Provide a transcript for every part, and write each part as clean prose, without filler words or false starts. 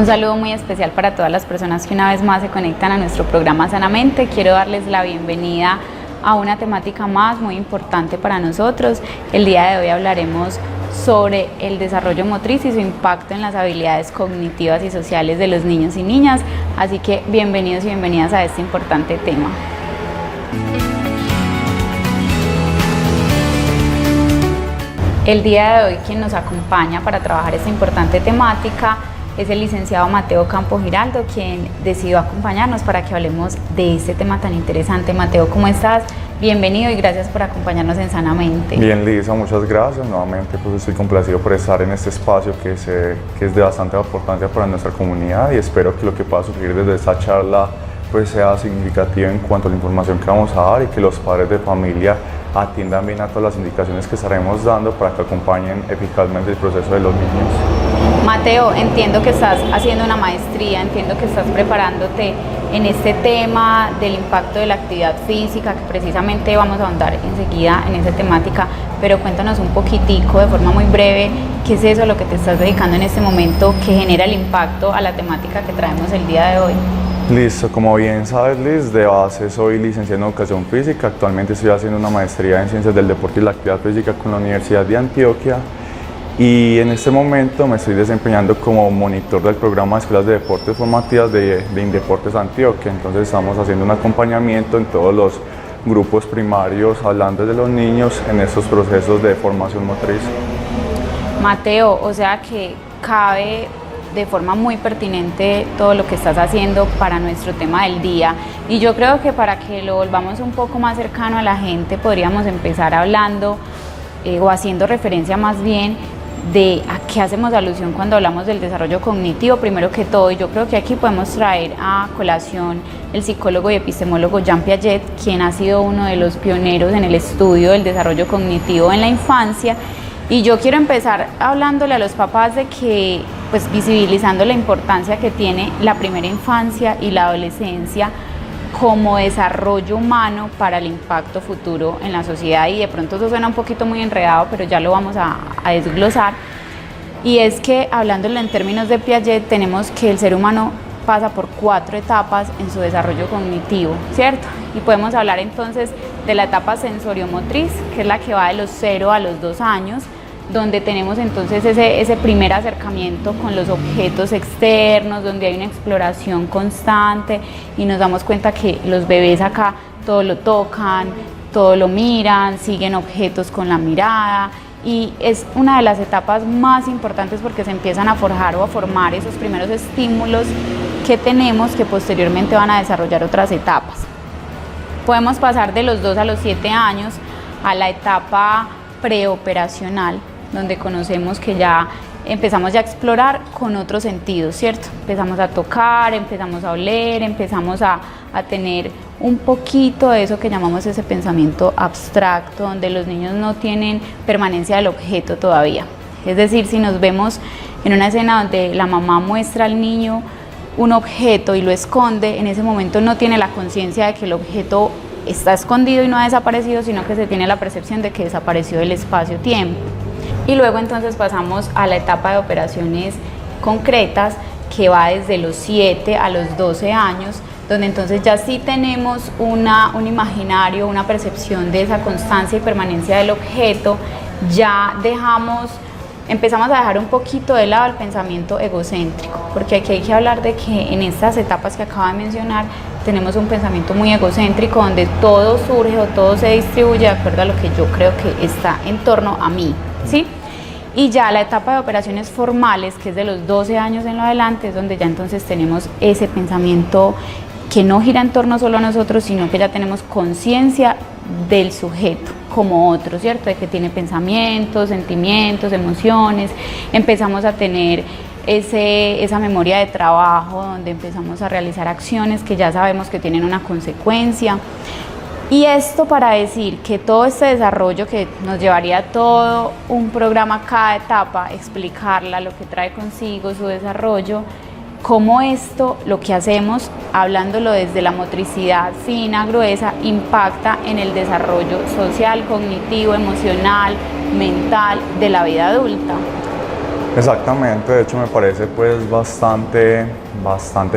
Un saludo muy especial para todas las personas que una vez más se conectan a nuestro programa Sanamente. Quiero darles la bienvenida a una temática más muy importante para nosotros. El día de hoy hablaremos sobre el desarrollo motriz y su impacto en las habilidades cognitivas y sociales de los niños y niñas. Así que bienvenidos y bienvenidas a este importante tema. El día de hoy quien nos acompaña para trabajar esta importante temática es el licenciado Mateo Campo Giraldo, quien decidió acompañarnos para que hablemos de este tema tan interesante. Mateo, ¿cómo estás? Bienvenido y gracias por acompañarnos en Sanamente. Bien, Lisa, muchas gracias. Nuevamente pues estoy complacido por estar en este espacio que es de bastante importancia para nuestra comunidad y espero que lo que pueda surgir desde esta charla pues sea significativo en cuanto a la información que vamos a dar y que los padres de familia atiendan bien a todas las indicaciones que estaremos dando para que acompañen eficazmente el proceso de los niños. Mateo, entiendo que estás haciendo una maestría, entiendo que estás preparándote en este tema del impacto de la actividad física, que precisamente vamos a ahondar enseguida en esa temática, pero cuéntanos un poquitico, de forma muy breve, qué es eso a lo que te estás dedicando en este momento que genera el impacto a la temática que traemos el día de hoy. Listo, como bien sabes, Liz, de base soy licenciado en Educación Física. Actualmente estoy haciendo una maestría en Ciencias del Deporte y la Actividad Física con la Universidad de Antioquia y en este momento me estoy desempeñando como monitor del programa de escuelas de deportes formativas de Indeportes Antioquia. Entonces estamos haciendo un acompañamiento en todos los grupos primarios, hablando de los niños en estos procesos de formación motriz. Mateo, o sea que cabe de forma muy pertinente todo lo que estás haciendo para nuestro tema del día, y yo creo que para que lo volvamos un poco más cercano a la gente podríamos empezar hablando o haciendo referencia más bien de a qué hacemos alusión cuando hablamos del desarrollo cognitivo. Primero que todo, yo creo que aquí podemos traer a colación el psicólogo y epistemólogo Jean Piaget, quien ha sido uno de los pioneros en el estudio del desarrollo cognitivo en la infancia. Y yo quiero empezar hablándole a los papás de que, pues visibilizando la importancia que tiene la primera infancia y la adolescencia como desarrollo humano para el impacto futuro en la sociedad. Y de pronto eso suena un poquito muy enredado, pero ya lo vamos a desglosar. Y es que, hablándolo en términos de Piaget, tenemos que el ser humano pasa por 4 etapas en su desarrollo cognitivo, ¿cierto? Y podemos hablar entonces de la etapa sensoriomotriz, que es la que va de los 0 a los 2 años, donde tenemos entonces ese primer acercamiento con los objetos externos, donde hay una exploración constante y nos damos cuenta que los bebés acá todo lo tocan, todo lo miran, siguen objetos con la mirada, y es una de las etapas más importantes porque se empiezan a forjar o a formar esos primeros estímulos que tenemos que posteriormente van a desarrollar otras etapas. Podemos pasar de los 2 a los 7 años a la etapa preoperacional, donde conocemos que ya empezamos ya a explorar con otros sentidos, ¿cierto? Empezamos a tocar, empezamos a oler, empezamos a tener un poquito de eso que llamamos ese pensamiento abstracto, donde los niños no tienen permanencia del objeto todavía. Es decir, si nos vemos en una escena donde la mamá muestra al niño un objeto y lo esconde, en ese momento no tiene la conciencia de que el objeto está escondido y no ha desaparecido, sino que se tiene la percepción de que desapareció del espacio-tiempo. Y luego entonces pasamos a la etapa de operaciones concretas, que va desde los 7 a los 12 años, donde entonces ya sí tenemos un imaginario, una percepción de esa constancia y permanencia del objeto. Ya empezamos a dejar un poquito de lado el pensamiento egocéntrico, porque aquí hay que hablar de que en estas etapas que acabo de mencionar tenemos un pensamiento muy egocéntrico, donde todo surge o todo se distribuye de acuerdo a lo que yo creo que está en torno a mí, ¿sí? Y ya la etapa de operaciones formales, que es de los 12 años en lo adelante, es donde ya entonces tenemos ese pensamiento que no gira en torno solo a nosotros, sino que ya tenemos conciencia del sujeto como otro, ¿cierto? De que tiene pensamientos, sentimientos, emociones. Empezamos a tener esa memoria de trabajo, donde empezamos a realizar acciones que ya sabemos que tienen una consecuencia. Y esto para decir que todo este desarrollo, que nos llevaría todo un programa cada etapa, explicarla, lo que trae consigo su desarrollo, cómo esto, lo que hacemos, hablándolo desde la motricidad fina, gruesa, impacta en el desarrollo social, cognitivo, emocional, mental de la vida adulta. Exactamente, de hecho me parece pues bastante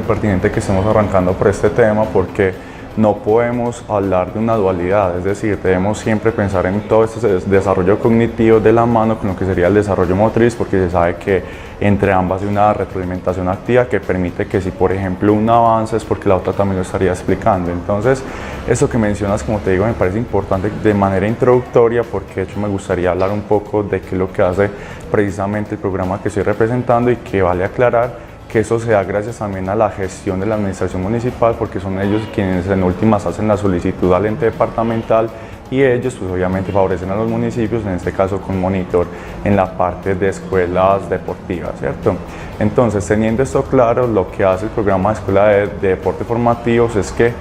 pertinente que estemos arrancando por este tema porque no podemos hablar de una dualidad, es decir, debemos siempre pensar en todo este desarrollo cognitivo de la mano con lo que sería el desarrollo motriz, porque se sabe que entre ambas hay una retroalimentación activa que permite que si por ejemplo una avanza es porque la otra también lo estaría explicando. Entonces, eso que mencionas, como te digo, me parece importante de manera introductoria porque de hecho me gustaría hablar un poco de qué es lo que hace precisamente el programa que estoy representando y que vale aclarar que eso se da gracias también a la gestión de la administración municipal, porque son ellos quienes en últimas hacen la solicitud al ente departamental y ellos pues obviamente favorecen a los municipios, en este caso con monitor en la parte de escuelas deportivas, ¿cierto? Entonces, teniendo esto claro, lo que hace el programa de escuela de deporte formativos es que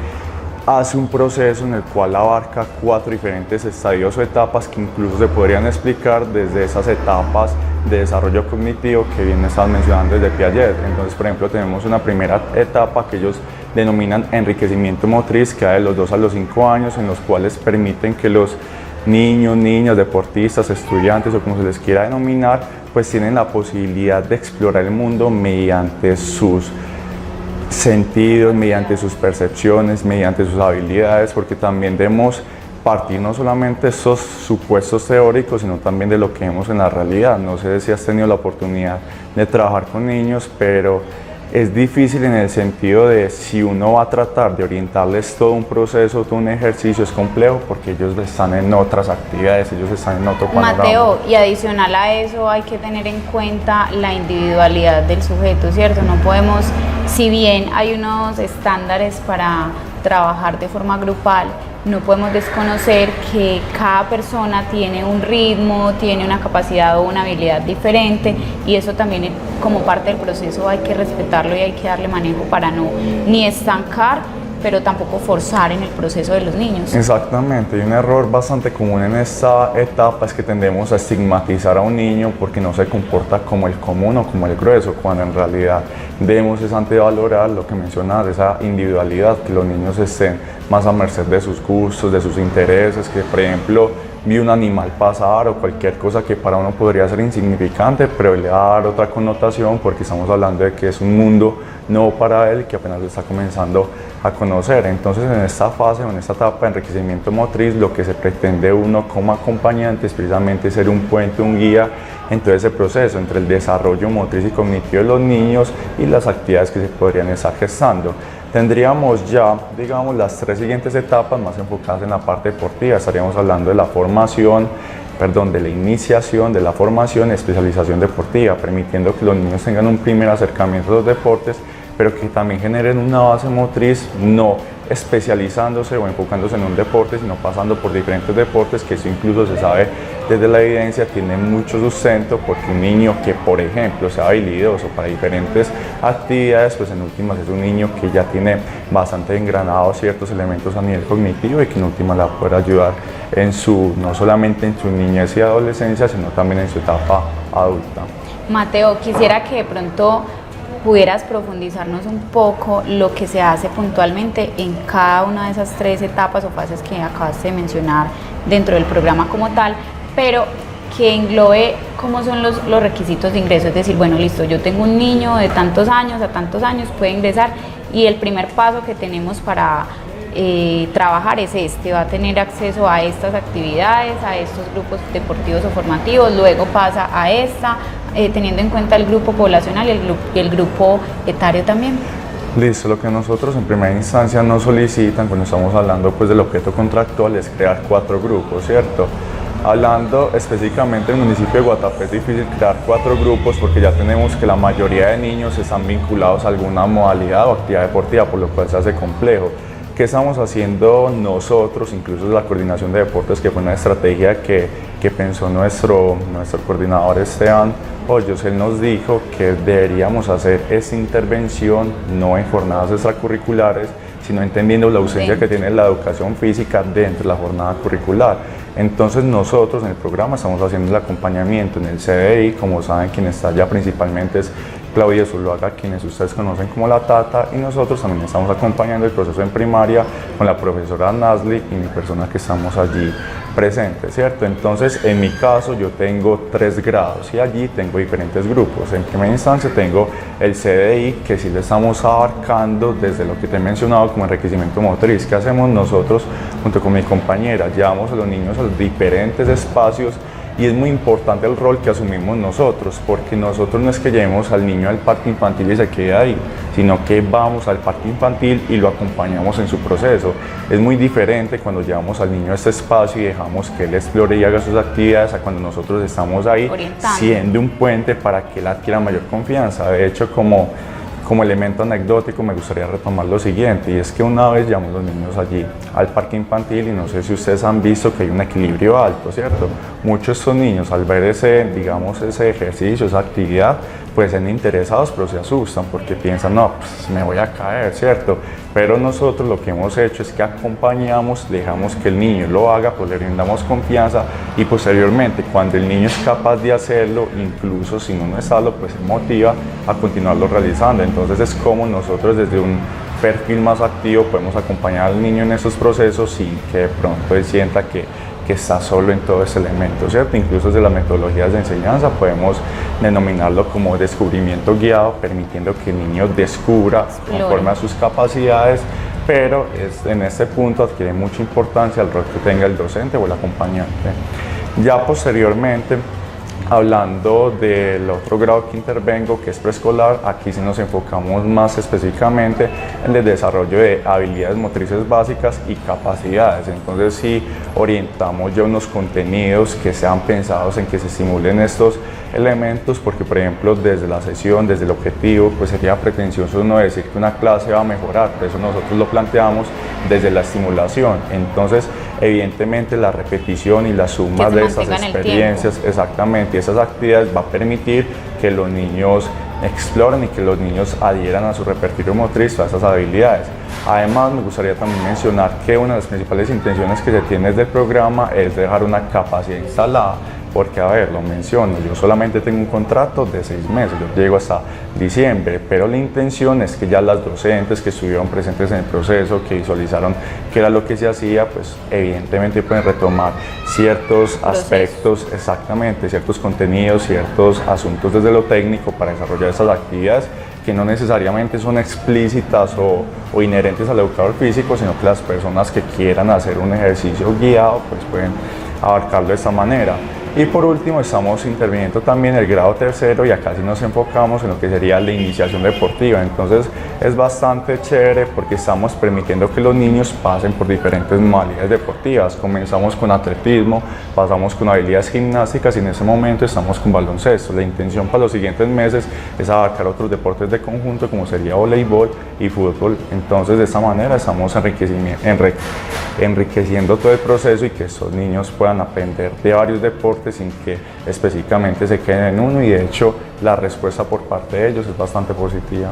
hace un proceso en el cual abarca 4 diferentes estadios o etapas que incluso se podrían explicar desde esas etapas de desarrollo cognitivo que bien estabas mencionando desde Piaget. Entonces, por ejemplo, tenemos una primera etapa que ellos denominan enriquecimiento motriz, que va de los 2 a los 5 años, en los cuales permiten que los niños, niñas, deportistas, estudiantes o como se les quiera denominar, pues tienen la posibilidad de explorar el mundo mediante sus sentidos, mediante sus percepciones, mediante sus habilidades, porque también debemos partir no solamente de esos supuestos teóricos, sino también de lo que vemos en la realidad. No sé si has tenido la oportunidad de trabajar con niños, pero es difícil en el sentido de si uno va a tratar de orientarles todo un proceso, todo un ejercicio, es complejo porque ellos están en otras actividades, ellos están en otro panorama. Mateo, y adicional a eso hay que tener en cuenta la individualidad del sujeto, ¿cierto? No podemos, si bien hay unos estándares para trabajar de forma grupal, no podemos desconocer que cada persona tiene un ritmo, tiene una capacidad o una habilidad diferente y eso también como parte del proceso hay que respetarlo y hay que darle manejo para no ni estancar, pero tampoco forzar en el proceso de los niños. Exactamente, y un error bastante común en esta etapa es que tendemos a estigmatizar a un niño porque no se comporta como el común o como el grueso, cuando en realidad debemos es antevalorar lo que mencionas, esa individualidad, que los niños estén más a merced de sus gustos, de sus intereses, que por ejemplo vi un animal pasar o cualquier cosa que para uno podría ser insignificante, pero le va a dar otra connotación porque estamos hablando de que es un mundo nuevo para él que apenas lo está comenzando a conocer. Entonces, en esta fase o en esta etapa de enriquecimiento motriz, lo que se pretende uno como acompañante es precisamente ser un puente, un guía en todo ese proceso entre el desarrollo motriz y cognitivo de los niños y las actividades que se podrían estar gestando. Tendríamos ya, digamos, las 3 siguientes etapas más enfocadas en la parte deportiva. Estaríamos hablando de la formación, de la iniciación, de la formación y especialización deportiva, permitiendo que los niños tengan un primer acercamiento a los deportes, pero que también generen una base motriz, no especializándose o enfocándose en un deporte, sino pasando por diferentes deportes, que eso incluso se sabe desde la evidencia, tiene mucho sustento, porque un niño que, por ejemplo, sea habilidoso para diferentes actividades, pues en últimas es un niño que ya tiene bastante engranados ciertos elementos a nivel cognitivo y que en últimas le va a poder ayudar en no solamente en su niñez y adolescencia, sino también en su etapa adulta. Mateo, quisiera que de pronto pudieras profundizarnos un poco lo que se hace puntualmente en cada una de esas 3 etapas o fases que acabaste de mencionar dentro del programa como tal, pero que englobe cómo son los requisitos de ingreso, es decir, bueno, listo, yo tengo un niño de tantos años a tantos años, puede ingresar y el primer paso que tenemos para trabajar es va a tener acceso a estas actividades, a estos grupos deportivos o formativos, luego pasa a esta, teniendo en cuenta el grupo poblacional y el grupo etario también. Listo, lo que nosotros en primera instancia nos solicitan cuando estamos hablando pues del objeto contractual es crear 4 grupos, ¿cierto? Hablando específicamente del municipio de Guatapé es difícil crear 4 grupos porque ya tenemos que la mayoría de niños están vinculados a alguna modalidad o actividad deportiva, por lo cual se hace complejo. ¿Qué estamos haciendo nosotros, incluso la coordinación de deportes, que fue una estrategia que pensó nuestro coordinador Esteban Hoyos? Él nos dijo que deberíamos hacer esta intervención no en jornadas extracurriculares, sino entendiendo la ausencia que tiene la educación física dentro de la jornada curricular. Entonces nosotros en el programa estamos haciendo el acompañamiento en el CDI, como saben quien está allá principalmente es Claudia Zuluaga, quienes ustedes conocen como la Tata, y nosotros también estamos acompañando el proceso en primaria con la profesora Nasli y mi persona que estamos allí presentes, ¿cierto? Entonces, en mi caso, yo tengo 3 grados y allí tengo diferentes grupos. En primera instancia tengo el CDI, que sí le estamos abarcando desde lo que te he mencionado como enriquecimiento motriz. ¿Qué hacemos nosotros junto con mi compañera? Llevamos a los niños a los diferentes espacios y es muy importante el rol que asumimos nosotros, porque nosotros no es que llevemos al niño al parque infantil y se quede ahí, sino que vamos al parque infantil y lo acompañamos en su proceso. Es muy diferente cuando llevamos al niño a este espacio y dejamos que él explore y haga sus actividades a cuando nosotros estamos ahí siendo un puente para que él adquiera mayor confianza. De hecho, como elemento anecdótico me gustaría retomar lo siguiente, y es que una vez llevamos a los niños allí al parque infantil y no sé si ustedes han visto que hay un equilibrio alto, ¿cierto? Muchos de estos niños al ver ese ejercicio, esa actividad, pues están interesados pero se asustan porque piensan, no, pues me voy a caer, ¿cierto? Pero nosotros lo que hemos hecho es que acompañamos, dejamos que el niño lo haga, pues le brindamos confianza y posteriormente cuando el niño es capaz de hacerlo, incluso sin uno estarlo, pues se motiva a continuarlo realizando. Entonces es como nosotros desde un perfil más activo podemos acompañar al niño en esos procesos sin que de pronto él sienta que está solo en todo ese elemento, ¿cierto? Incluso desde las metodologías de enseñanza podemos denominarlo como descubrimiento guiado, permitiendo que el niño descubra conforme a sus capacidades, pero en este punto adquiere mucha importancia el rol que tenga el docente o el acompañante. Ya posteriormente, hablando del otro grado que intervengo, que es preescolar, aquí sí nos enfocamos más específicamente en el desarrollo de habilidades motrices básicas y capacidades. Entonces sí orientamos ya unos contenidos que sean pensados en que se estimulen estos elementos, porque por ejemplo desde la sesión, desde el objetivo, pues sería pretencioso no decir que una clase va a mejorar, por eso nosotros lo planteamos desde la estimulación. Entonces evidentemente la repetición y la suma de estas experiencias, exactamente, esas actividades va a permitir que los niños exploren y que los niños adhieran a su repertorio motriz todas esas habilidades. Además, me gustaría también mencionar que una de las principales intenciones que se tiene desde el programa es dejar una capacidad instalada, porque a ver, lo menciono, yo solamente tengo un contrato de 6 meses, yo llego hasta diciembre, pero la intención es que ya las docentes que estuvieron presentes en el proceso, que visualizaron qué era lo que se hacía, pues evidentemente pueden retomar ciertos aspectos, exactamente, ciertos contenidos, ciertos asuntos desde lo técnico para desarrollar esas actividades que no necesariamente son explícitas o inherentes al educador físico, sino que las personas que quieran hacer un ejercicio guiado pues pueden abarcarlo de esta manera. Y por último estamos interviniendo también el grado tercero y acá sí nos enfocamos en lo que sería la iniciación deportiva. Entonces es bastante chévere porque estamos permitiendo que los niños pasen por diferentes modalidades deportivas. Comenzamos con atletismo, pasamos con habilidades gimnásticas y en ese momento estamos con baloncesto. La intención para los siguientes meses es abarcar otros deportes de conjunto como sería voleibol y fútbol. Entonces de esta manera estamos enriqueciendo todo el proceso y que estos niños puedan aprender de varios deportes sin que específicamente se queden en uno, y de hecho la respuesta por parte de ellos es bastante positiva.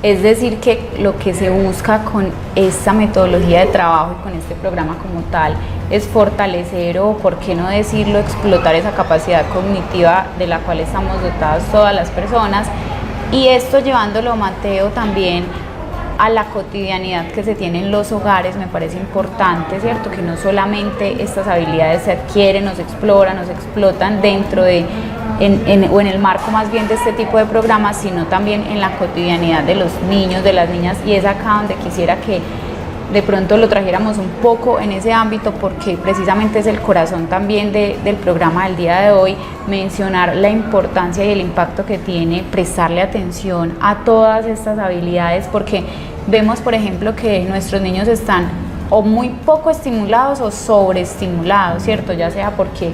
Es decir, que lo que se busca con esta metodología de trabajo y con este programa como tal es fortalecer, o por qué no decirlo, explotar esa capacidad cognitiva de la cual estamos dotadas todas las personas, y esto llevándolo, Mateo, también a la cotidianidad que se tiene en los hogares. Me parece importante, ¿cierto? Que no solamente estas habilidades se adquieren, nos exploran, nos explotan dentro de, o en el marco más bien de este tipo de programas, sino también en la cotidianidad de los niños, de las niñas, y es acá donde quisiera que de pronto lo trajéramos un poco en ese ámbito, porque precisamente es el corazón también del programa del día de hoy, mencionar la importancia y el impacto que tiene prestarle atención a todas estas habilidades, porque vemos, por ejemplo, que nuestros niños están o muy poco estimulados o sobreestimulados, ¿cierto? Ya sea porque,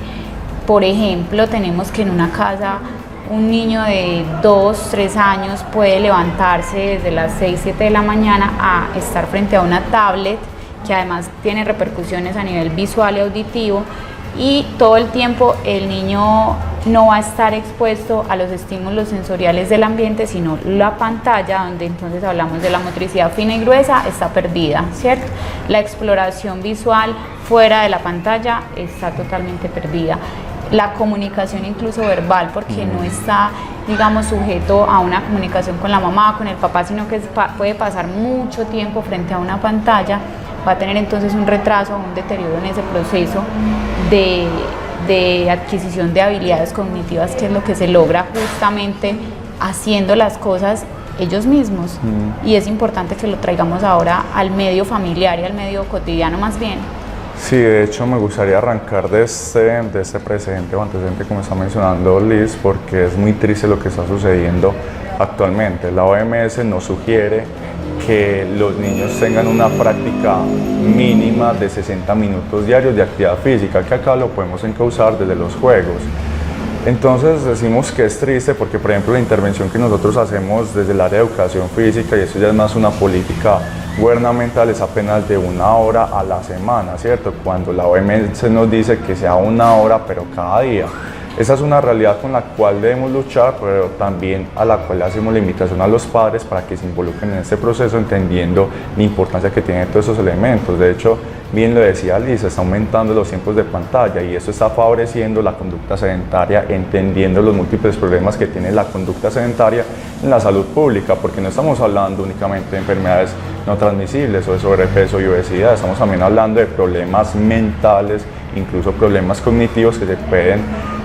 por ejemplo, tenemos que en una casa un niño de 2, 3 años puede levantarse desde las 6, 7 de la mañana a estar frente a una tablet, que además tiene repercusiones a nivel visual y auditivo, y todo el tiempo el niño no va a estar expuesto a los estímulos sensoriales del ambiente, sino la pantalla, donde entonces hablamos de la motricidad fina y gruesa, está perdida, ¿cierto? La exploración visual fuera de la pantalla está totalmente perdida. la comunicación incluso verbal, porque no está, digamos, sujeto a una comunicación con la mamá, con el papá, sino que puede pasar mucho tiempo frente a una pantalla, va a tener entonces un retraso, un deterioro en ese proceso de adquisición de habilidades cognitivas, que es lo que se logra justamente haciendo las cosas ellos mismos. Y es importante que lo traigamos ahora al medio familiar y al medio cotidiano más bien. Sí, de hecho me gustaría arrancar de este presente o antecedente, como está mencionando Liz, porque es muy triste lo que está sucediendo actualmente. La OMS nos sugiere que los niños tengan una práctica mínima de 60 minutos diarios de actividad física, que acá lo podemos encauzar desde los juegos. Entonces decimos que es triste porque, por ejemplo, la intervención que nosotros hacemos desde el área de educación física, y esto ya es más una política gubernamental, es apenas de 1 hora a la semana, ¿cierto? Cuando la OMS nos dice que sea 1 hora, pero cada día. Esa es una realidad con la cual debemos luchar, pero también a la cual hacemos la invitación a los padres para que se involucren en este proceso, entendiendo la importancia que tienen todos esos elementos. De hecho, bien lo decía Liz, está aumentando los tiempos de pantalla y eso está favoreciendo la conducta sedentaria, entendiendo los múltiples problemas que tiene la conducta sedentaria en la salud pública, porque no estamos hablando únicamente de enfermedades no transmisibles o de sobrepeso y obesidad, estamos también hablando de problemas mentales, incluso problemas cognitivos que se pueden,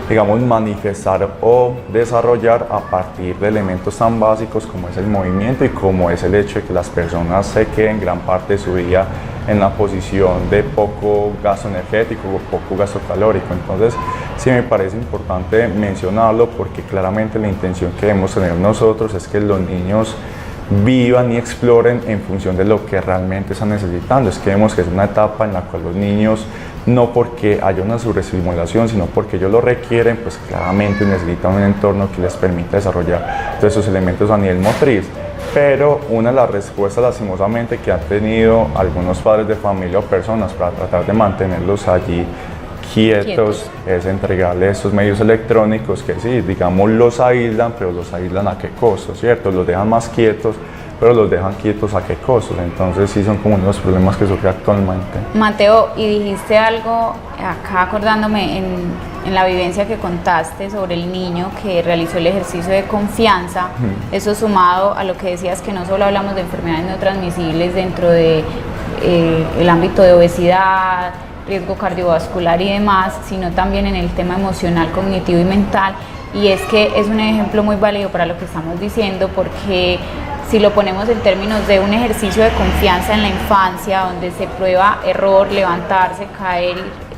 digamos, manifestar o desarrollar a partir de elementos tan básicos como es el movimiento y como es el hecho de que las personas se queden gran parte de su día en la posición de poco gasto energético o poco gasto calórico. Entonces sí me parece importante mencionarlo, porque claramente la intención que debemos tener nosotros es que los niños vivan y exploren en función de lo que realmente están necesitando. Es que vemos que es una etapa en la cual los niños, no porque haya una sobreestimulación, sino porque ellos lo requieren, pues claramente necesitan un entorno que les permita desarrollar todos esos elementos a nivel motriz. Pero una de las respuestas, lastimosamente, que han tenido algunos padres de familia o personas para tratar de mantenerlos allí quietos es entregarles estos medios electrónicos que sí, digamos, los aíslan, pero los aíslan a qué costo, ¿cierto? Los dejan más quietos, pero los dejan quietos a qué costo. Entonces sí son como unos problemas que sufre actualmente. Mateo, y dijiste algo acá acordándome en la vivencia que contaste sobre el niño que realizó el ejercicio de confianza. Eso sumado a lo que decías, que no solo hablamos de enfermedades no transmisibles dentro de el ámbito de obesidad, riesgo cardiovascular y demás, sino también en el tema emocional, cognitivo y mental. Y es que es un ejemplo muy válido para lo que estamos diciendo, porque si lo ponemos en términos de un ejercicio de confianza en la infancia, donde se prueba error, levantarse, caer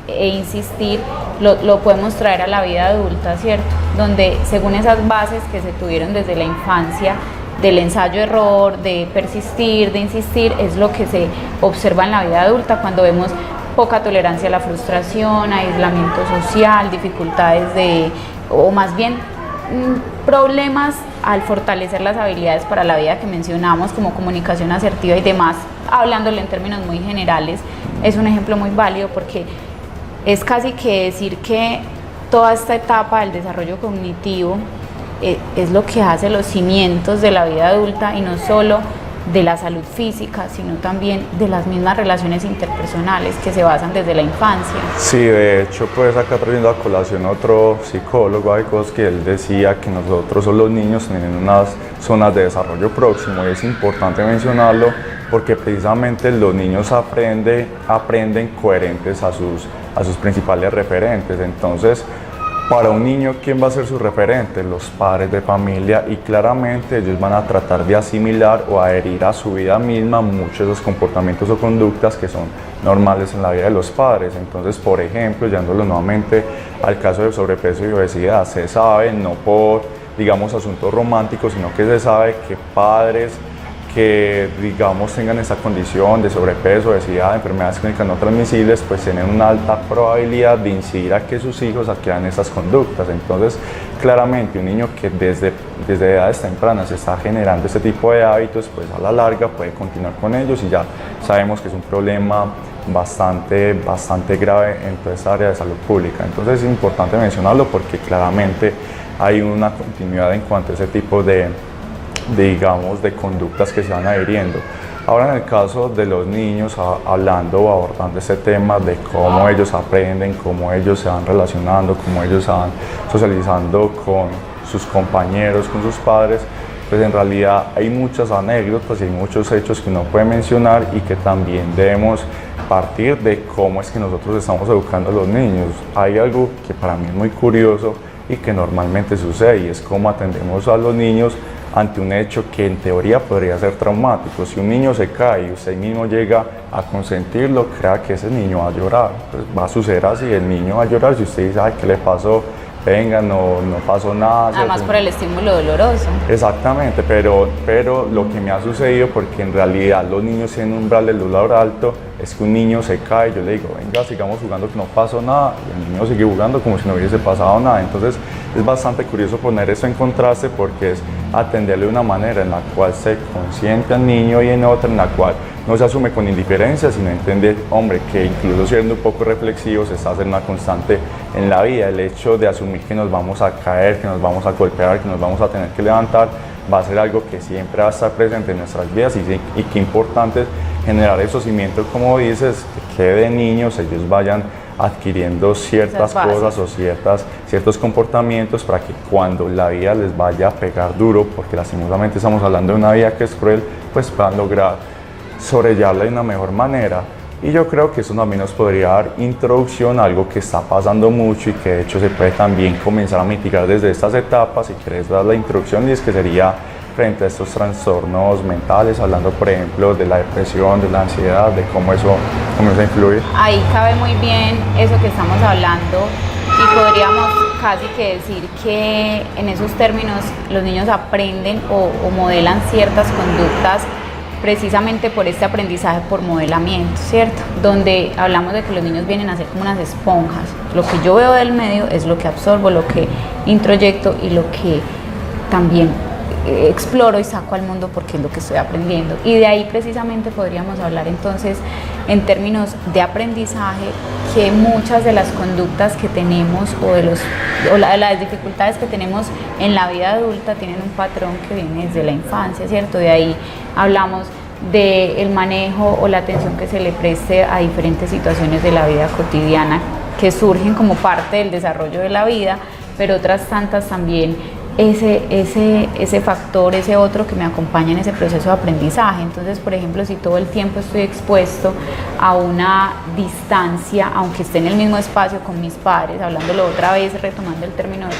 e insistir, lo podemos traer a la vida adulta, ¿cierto? Donde según esas bases que se tuvieron desde la infancia, del ensayo-error, de persistir, de insistir, es lo que se observa en la vida adulta cuando vemos poca tolerancia a la frustración, aislamiento social, dificultades o más bien problemas al fortalecer las habilidades para la vida que mencionamos, como comunicación asertiva y demás, hablándolo en términos muy generales. Es un ejemplo muy válido, porque es casi que decir que toda esta etapa del desarrollo cognitivo es lo que hace los cimientos de la vida adulta, y no solo de la salud física, sino también de las mismas relaciones interpersonales que se basan desde la infancia. Sí, de hecho, pues acá trayendo a colación otro psicólogo, que él decía que nosotros o los niños tienen unas zonas de desarrollo próximo, y es importante mencionarlo porque precisamente los niños aprenden coherentes a sus principales referentes. Entonces, para un niño, ¿quién va a ser su referente? Los padres de familia, y claramente ellos van a tratar de asimilar o adherir a su vida misma muchos de los comportamientos o conductas que son normales en la vida de los padres. Entonces, por ejemplo, llevándolo nuevamente al caso de sobrepeso y obesidad, se sabe, no por, digamos, asuntos románticos, sino que se sabe que padres que, digamos, tengan esa condición de sobrepeso, obesidad, enfermedades crónicas no transmisibles, pues tienen una alta probabilidad de incidir a que sus hijos adquieran esas conductas. Entonces, claramente un niño que desde edades tempranas está generando este tipo de hábitos, pues a la larga puede continuar con ellos, y ya sabemos que es un problema bastante grave en toda esta área de salud pública. Entonces es importante mencionarlo porque claramente hay una continuidad en cuanto a ese tipo de conductas que se van adhiriendo. Ahora en el caso de los niños, hablando o abordando este tema de cómo ellos aprenden, cómo ellos se van relacionando, cómo ellos se van socializando con sus compañeros, con sus padres, pues en realidad hay muchas anécdotas y hay muchos hechos que uno puede mencionar y que también debemos partir de cómo es que nosotros estamos educando a los niños. Hay algo que para mí es muy curioso y que normalmente sucede, y es cómo atendemos a los niños ante un hecho que en teoría podría ser traumático. Si un niño se cae y usted mismo llega a consentirlo, crea que ese niño va a llorar. Pues va a suceder así, el niño va a llorar si usted dice, ay, ¿qué le pasó? Venga, no pasó nada. Además por el estímulo doloroso. Exactamente, pero lo que me ha sucedido, porque en realidad los niños tienen un umbral del dolor alto, es que un niño se cae, yo le digo, venga, sigamos jugando que no pasó nada, y el niño sigue jugando como si no hubiese pasado nada. Entonces es bastante curioso poner eso en contraste, porque es atenderle de una manera en la cual se consiente al niño y en otra en la cual no se asume con indiferencia, sino entender, hombre, que incluso siendo un poco reflexivos, está haciendo una constante en la vida. El hecho de asumir que nos vamos a caer, que nos vamos a golpear, que nos vamos a tener que levantar, va a ser algo que siempre va a estar presente en nuestras vidas, y qué importante es generar esos cimientos, como dices, que de niños ellos vayan adquiriendo ciertas cosas o ciertos comportamientos para que cuando la vida les vaya a pegar duro, porque lastimosamente estamos hablando de una vida que es cruel, pues puedan lograr sobrellevarla de una mejor manera. Y yo creo que eso también nos podría dar introducción a algo que está pasando mucho y que de hecho se puede también comenzar a mitigar desde estas etapas. Si querés dar la introducción, y es que sería frente a estos trastornos mentales, hablando por ejemplo de la depresión, de la ansiedad, de cómo eso influye. Ahí cabe muy bien eso que estamos hablando, y podríamos casi que decir que en esos términos los niños aprenden o modelan ciertas conductas precisamente por este aprendizaje por modelamiento, ¿cierto? Donde hablamos de que los niños vienen a ser como unas esponjas. Lo que yo veo del medio es lo que absorbo, lo que introyecto y lo que también exploro y saco al mundo, porque es lo que estoy aprendiendo. Y de ahí precisamente podríamos hablar entonces en términos de aprendizaje, que muchas de las conductas que tenemos o las dificultades que tenemos en la vida adulta tienen un patrón que viene desde la infancia, ¿cierto? De ahí hablamos del manejo o la atención que se le preste a diferentes situaciones de la vida cotidiana que surgen como parte del desarrollo de la vida, pero otras tantas también ese factor, ese otro que me acompaña en ese proceso de aprendizaje. Entonces, por ejemplo, si todo el tiempo estoy expuesto a una distancia, aunque esté en el mismo espacio con mis padres, hablándolo otra vez, retomando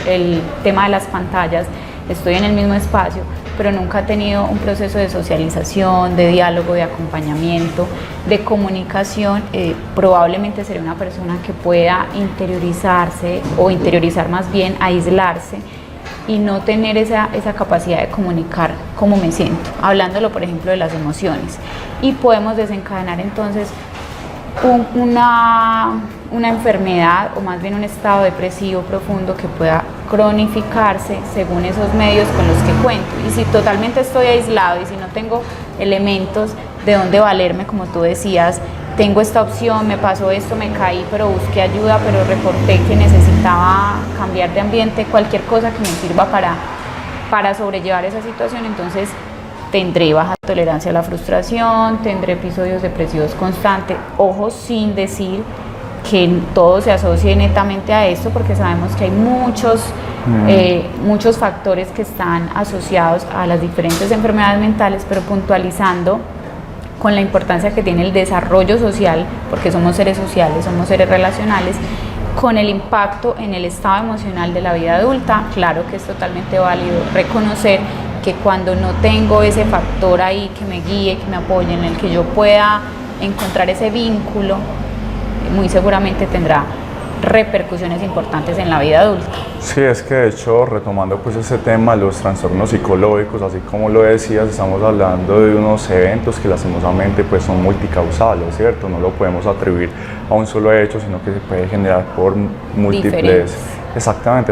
el tema de las pantallas, estoy en el mismo espacio, pero nunca he tenido un proceso de socialización, de diálogo, de acompañamiento, de comunicación, probablemente seré una persona que pueda interiorizarse, o interiorizar más bien, aislarse, y no tener esa capacidad de comunicar cómo me siento, hablándolo por ejemplo de las emociones. Y podemos desencadenar entonces una enfermedad, o más bien un estado depresivo profundo que pueda cronificarse según esos medios con los que cuento. Y si totalmente estoy aislado y si no tengo elementos de dónde valerme, como tú decías, tengo esta opción, me pasó esto, me caí, pero busqué ayuda, pero reporté que necesitaba cambiar de ambiente, cualquier cosa que me sirva para sobrellevar esa situación, entonces tendré baja tolerancia a la frustración, tendré episodios depresivos constantes. Ojo, sin decir que todo se asocie netamente a esto, porque sabemos que hay muchos factores que están asociados a las diferentes enfermedades mentales, pero puntualizando con la importancia que tiene el desarrollo social, porque somos seres sociales, somos seres relacionales, con el impacto en el estado emocional de la vida adulta. Claro que es totalmente válido reconocer que cuando no tengo ese factor ahí que me guíe, que me apoye, en el que yo pueda encontrar ese vínculo, muy seguramente tendrá repercusiones importantes en la vida adulta. Sí, es que de hecho, retomando pues ese tema, los trastornos psicológicos, así como lo decías, estamos hablando de unos eventos que lastimosamente pues son multicausales, ¿cierto? No lo podemos atribuir a un solo hecho, sino que se puede generar por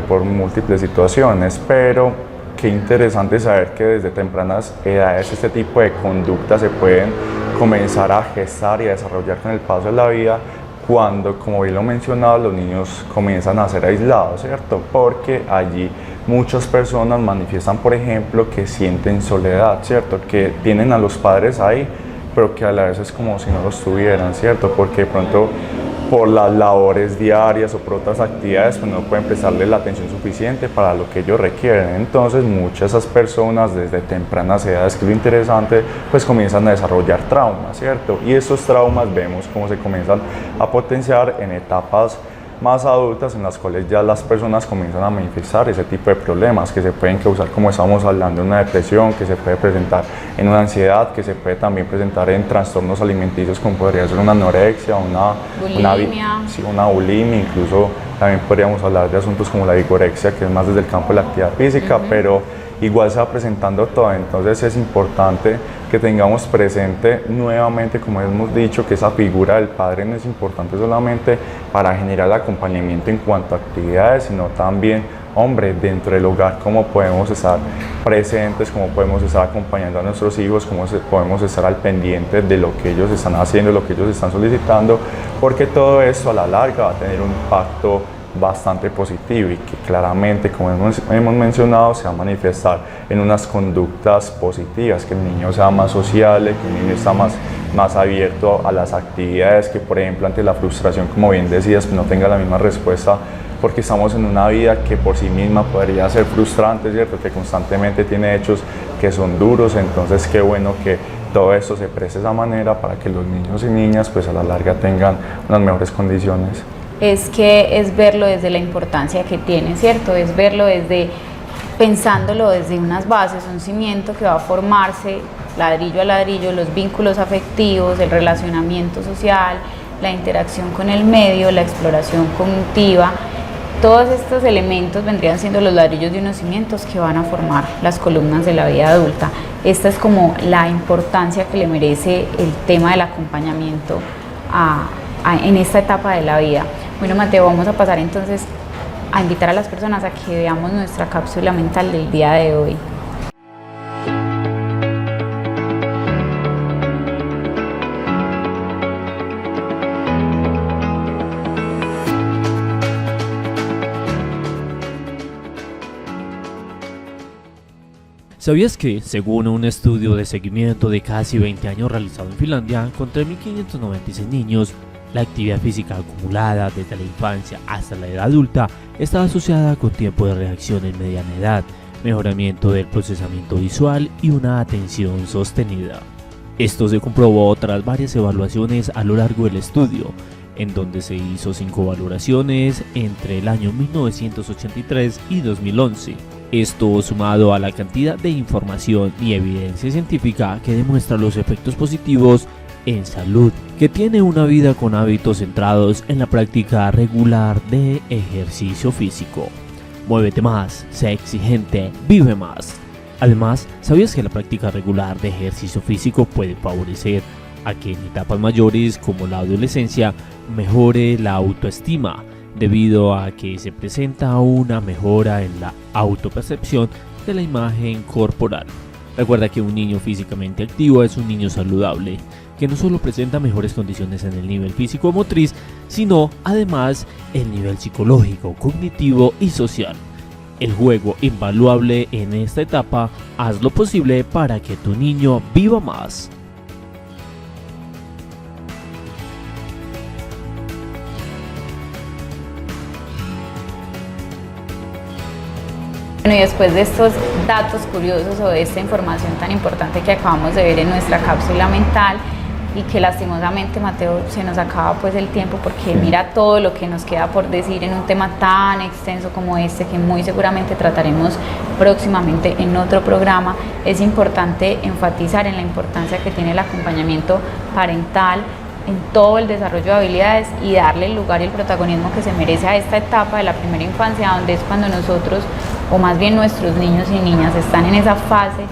por múltiples situaciones. Pero qué interesante saber que desde tempranas edades este tipo de conductas se pueden comenzar a gestar y a desarrollar con el paso de la vida, cuando, como bien lo mencionaba, los niños comienzan a ser aislados, ¿cierto? Porque allí muchas personas manifiestan, por ejemplo, que sienten soledad, ¿cierto? Que tienen a los padres ahí, pero que a la vez es como si no los tuvieran, ¿cierto? Porque de pronto por las labores diarias o por otras actividades pues no pueden prestarle la atención suficiente para lo que ellos requieren. Entonces muchas de esas personas desde tempranas edades, que es lo interesante, pues comienzan a desarrollar traumas, ¿cierto? Y estos traumas vemos cómo se comienzan a potenciar en etapas más adultas, en las cuales ya las personas comienzan a manifestar ese tipo de problemas que se pueden causar, como estábamos hablando, en una depresión, que se puede presentar en una ansiedad, que se puede también presentar en trastornos alimenticios como podría ser una anorexia, una bulimia, incluso también podríamos hablar de asuntos como la vigorexia, que es más desde el campo de la actividad física, pero igual se va presentando todo. Entonces es importante que tengamos presente nuevamente, como hemos dicho, que esa figura del padre no es importante solamente para generar el acompañamiento en cuanto a actividades, sino también, hombre, dentro del hogar, cómo podemos estar presentes, cómo podemos estar acompañando a nuestros hijos, cómo podemos estar al pendiente de lo que ellos están haciendo, lo que ellos están solicitando, porque todo esto a la larga va a tener un impacto bastante positivo y que claramente, como hemos mencionado, se va a manifestar en unas conductas positivas, que el niño sea más sociable, que el niño está más abierto a las actividades, que por ejemplo ante la frustración, como bien decías, pues no tenga la misma respuesta, porque estamos en una vida que por sí misma podría ser frustrante, ¿cierto? Que constantemente tiene hechos que son duros. Entonces qué bueno que todo esto se preste de esa manera para que los niños y niñas pues a la larga tengan unas mejores condiciones. Es verlo desde la importancia que tiene, ¿cierto? Es verlo pensándolo desde unas bases, un cimiento que va a formarse ladrillo a ladrillo, los vínculos afectivos, el relacionamiento social, la interacción con el medio, la exploración cognitiva. Todos estos elementos vendrían siendo los ladrillos de unos cimientos que van a formar las columnas de la vida adulta. Esta es como la importancia que le merece el tema del acompañamiento en esta etapa de la vida. Bueno, Mateo, vamos a pasar entonces a invitar a las personas a que veamos nuestra cápsula mental del día de hoy. ¿Sabías que, según un estudio de seguimiento de casi 20 años realizado en Finlandia con 3.596 niños, la actividad física acumulada desde la infancia hasta la edad adulta está asociada con tiempo de reacción en mediana edad, mejoramiento del procesamiento visual y una atención sostenida? Esto se comprobó tras varias evaluaciones a lo largo del estudio, en donde se hizo 5 valoraciones entre el año 1983 y 2011. Esto sumado a la cantidad de información y evidencia científica que demuestra los efectos positivos en salud que tiene una vida con hábitos centrados en la práctica regular de ejercicio físico. Muévete más, sé exigente, vive más. Además, ¿sabías que la práctica regular de ejercicio físico puede favorecer a que en etapas mayores como la adolescencia mejore la autoestima, debido a que se presenta una mejora en la autopercepción de la imagen corporal? Recuerda que un niño físicamente activo es un niño saludable, que no solo presenta mejores condiciones en el nivel físico o motriz, sino además el nivel psicológico, cognitivo y social. El juego invaluable en esta etapa, haz lo posible para que tu niño viva más. Bueno, y después de estos datos curiosos o de esta información tan importante que acabamos de ver en nuestra cápsula mental, y que lastimosamente, Mateo, se nos acaba pues el tiempo, porque mira todo lo que nos queda por decir en un tema tan extenso como este, que muy seguramente trataremos próximamente en otro programa. Es importante enfatizar en la importancia que tiene el acompañamiento parental en todo el desarrollo de habilidades y darle el lugar y el protagonismo que se merece a esta etapa de la primera infancia, donde es cuando nosotros, o más bien nuestros niños y niñas, están en esa fase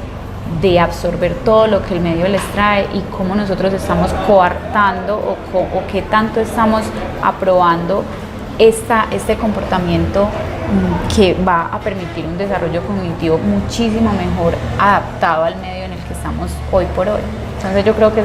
de absorber todo lo que el medio les trae, y cómo nosotros estamos coartando o qué tanto estamos aprobando este comportamiento que va a permitir un desarrollo cognitivo muchísimo mejor adaptado al medio en el que estamos hoy por hoy. Entonces yo creo que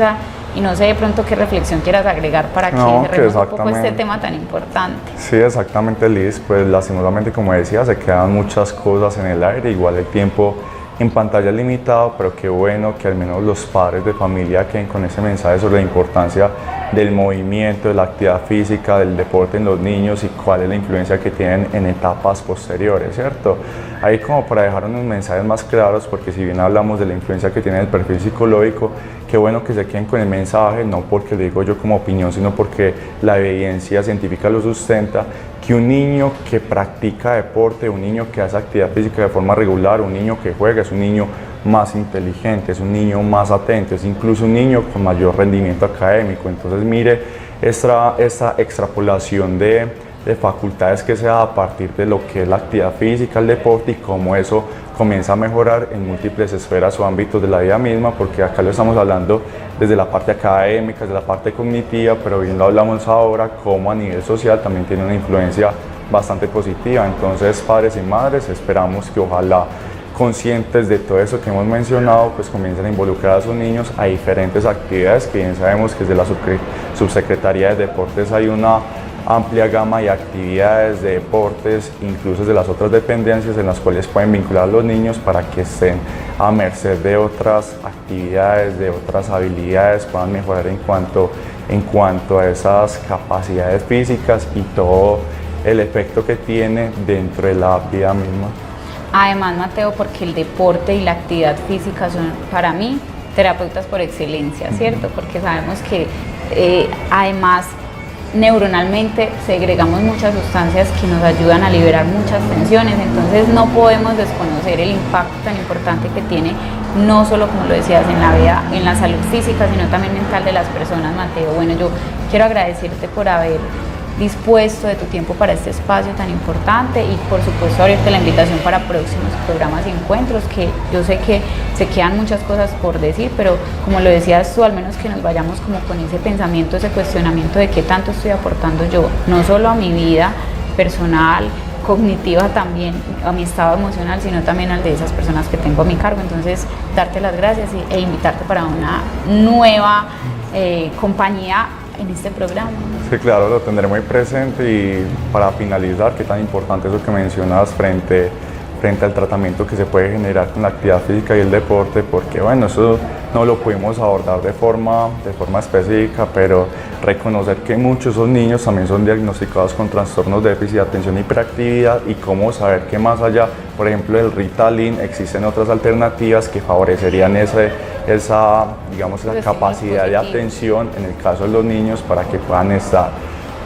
y no sé de pronto qué reflexión quieras agregar para que cerremos un poco este tema tan importante. Sí, exactamente, Liz. Pues lastimosamente, como decía, se quedan muchas cosas en el aire. Igual el tiempo en pantalla limitado, pero qué bueno que al menos los padres de familia queden con ese mensaje sobre la importancia del movimiento, de la actividad física, del deporte en los niños y cuál es la influencia que tienen en etapas posteriores, ¿cierto? Ahí como para dejar unos mensajes más claros, porque si bien hablamos de la influencia que tiene el perfil psicológico, qué bueno que se queden con el mensaje, no porque lo digo yo como opinión, sino porque la evidencia científica lo sustenta, que un niño que practica deporte, un niño que hace actividad física de forma regular, un niño que juega, es un niño más inteligente, es un niño más atento, es incluso un niño con mayor rendimiento académico. Entonces mire esta extrapolación de facultades que se da a partir de lo que es la actividad física, el deporte y cómo eso comienza a mejorar en múltiples esferas o ámbitos de la vida misma, porque acá lo estamos hablando desde la parte académica, desde la parte cognitiva, pero bien lo hablamos ahora como a nivel social también tiene una influencia bastante positiva. Entonces, padres y madres, esperamos que ojalá conscientes de todo eso que hemos mencionado, pues comiencen a involucrar a sus niños a diferentes actividades, que bien sabemos que desde la Subsecretaría de Deportes hay una amplia gama de actividades de deportes, incluso de las otras dependencias en las cuales pueden vincular a los niños para que estén a merced de otras actividades, de otras habilidades, puedan mejorar en cuanto a esas capacidades físicas y todo el efecto que tiene dentro de la vida misma. Además, Mateo, porque el deporte y la actividad física son para mí terapeutas por excelencia, ¿cierto? Porque sabemos que además neuronalmente segregamos muchas sustancias que nos ayudan a liberar muchas tensiones, entonces no podemos desconocer el impacto tan importante que tiene, no solo como lo decías en la vida, en la salud física, sino también mental de las personas, Mateo. Bueno, yo quiero agradecerte por haber dispuesto de tu tiempo para este espacio tan importante y por supuesto abrirte la invitación para próximos programas y encuentros, que yo sé que se quedan muchas cosas por decir, pero como lo decías tú, al menos que nos vayamos como con ese pensamiento, ese cuestionamiento de qué tanto estoy aportando yo, no solo a mi vida personal, cognitiva también, a mi estado emocional, sino también al de esas personas que tengo a mi cargo. Entonces, darte las gracias e invitarte para una nueva compañía en este programa. Sí, claro, lo tendré muy presente. Y para finalizar, qué tan importante eso que mencionas frente al tratamiento que se puede generar con la actividad física y el deporte, porque bueno, eso no lo pudimos abordar de forma específica, pero reconocer que muchos de esos niños también son diagnosticados con trastornos de déficit de atención y hiperactividad, y cómo saber que más allá, por ejemplo, del Ritalin, existen otras alternativas que favorecerían esa capacidad de atención en el caso de los niños, para que puedan estar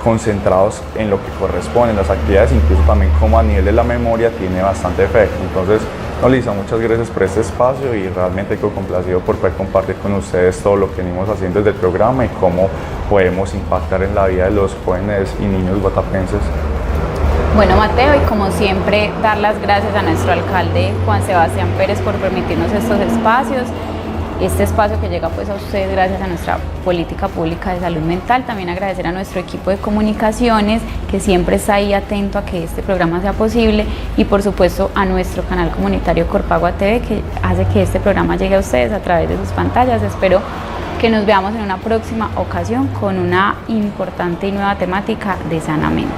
concentrados en lo que corresponde, en las actividades, incluso también como a nivel de la memoria tiene bastante efecto. Entonces, Lisa, muchas gracias por este espacio y realmente quedo complacido por poder compartir con ustedes todo lo que venimos haciendo desde el programa y cómo podemos impactar en la vida de los jóvenes y niños guatapenses. Bueno, Mateo, y como siempre, dar las gracias a nuestro alcalde Juan Sebastián Pérez por permitirnos estos espacios. Este espacio que llega pues a ustedes gracias a nuestra política pública de salud mental. También agradecer a nuestro equipo de comunicaciones que siempre está ahí atento a que este programa sea posible, y por supuesto a nuestro canal comunitario Corpagua TV, que hace que este programa llegue a ustedes a través de sus pantallas. Espero que nos veamos en una próxima ocasión con una importante y nueva temática de Sanamente.